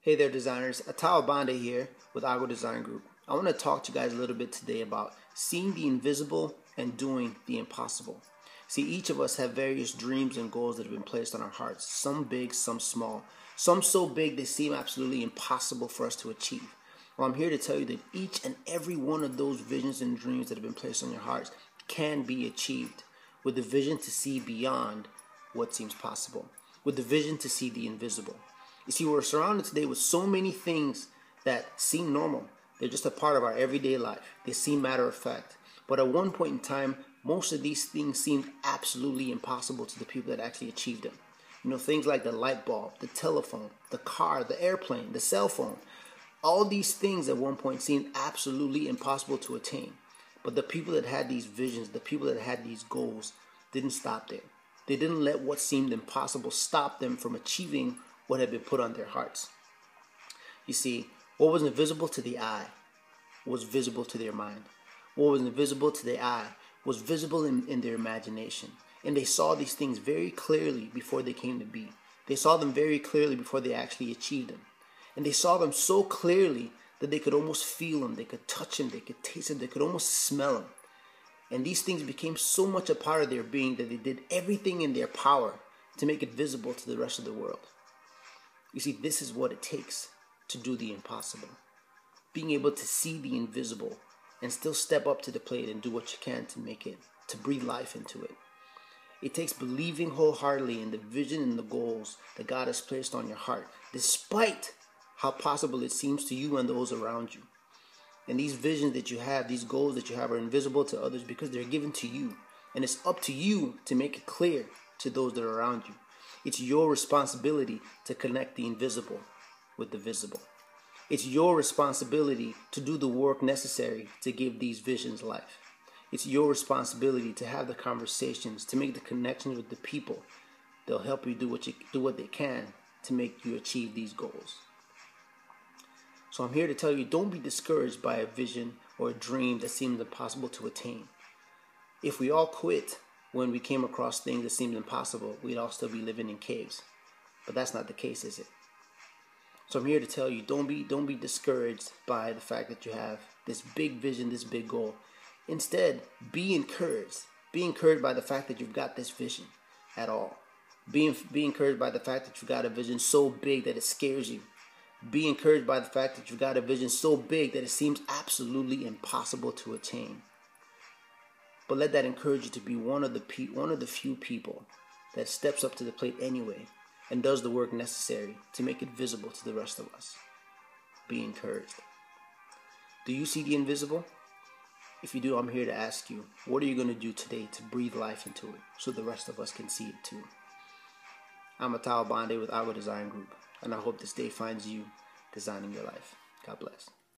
Hey there, designers. Atao Bande here with Agro Design Group. I want to talk to you guys a little bit today about seeing the invisible and doing the impossible. See, each of us have various dreams and goals that have been placed on our hearts, some big, some small, some so big they seem absolutely impossible for us to achieve. Well, I'm here to tell you that each and every one of those visions and dreams that have been placed on your hearts can be achieved with the vision to see beyond what seems possible, with the vision to see the invisible. You see, we're surrounded today with so many things that seem normal. They're just a part of our everyday life. They seem matter of fact. But at one point in time, most of these things seemed absolutely impossible to the people that actually achieved them. You know, things like the light bulb, the telephone, the car, the airplane, the cell phone. All these things at one point seemed absolutely impossible to attain. But the people that had these visions, the people that had these goals, didn't stop there. They didn't let what seemed impossible stop them from achieving what had been put on their hearts. You see, what was invisible to the eye was visible to their mind. What was invisible to the eye was visible in their imagination. And they saw these things very clearly before they came to be. They saw them very clearly before they actually achieved them. And they saw them so clearly that they could almost feel them, they could touch them, they could taste them, they could almost smell them. And these things became so much a part of their being that they did everything in their power to make it visible to the rest of the world. You see, this is what it takes to do the impossible. Being able to see the invisible and still step up to the plate and do what you can to make it, to breathe life into it. It takes believing wholeheartedly in the vision and the goals that God has placed on your heart, despite how possible it seems to you and those around you. And these visions that you have, these goals that you have are invisible to others because they're given to you. And it's up to you to make it clear to those that are around you. It's your responsibility to connect the invisible with the visible. It's your responsibility to do the work necessary to give these visions life. It's your responsibility to have the conversations, to make the connections with the people. They'll help you do what they can to make you achieve these goals. So I'm here to tell you, don't be discouraged by a vision or a dream that seems impossible to attain. If we all quit when we came across things that seemed impossible, we'd all still be living in caves. But that's not the case, is it? So I'm here to tell you, don't be discouraged by the fact that you have this big vision, this big goal. Instead, be encouraged. Be encouraged by the fact that you've got this vision at all. Be encouraged by the fact that you've got a vision so big that it scares you. Be encouraged by the fact that you've got a vision so big that it seems absolutely impossible to attain. But let that encourage you to be one of the few people that steps up to the plate anyway and does the work necessary to make it visible to the rest of us. Be encouraged. Do you see the invisible? If you do, I'm here to ask you, what are you going to do today to breathe life into it so the rest of us can see it too? I'm Atao Bande with Agro Design Group, and I hope this day finds you designing your life. God bless.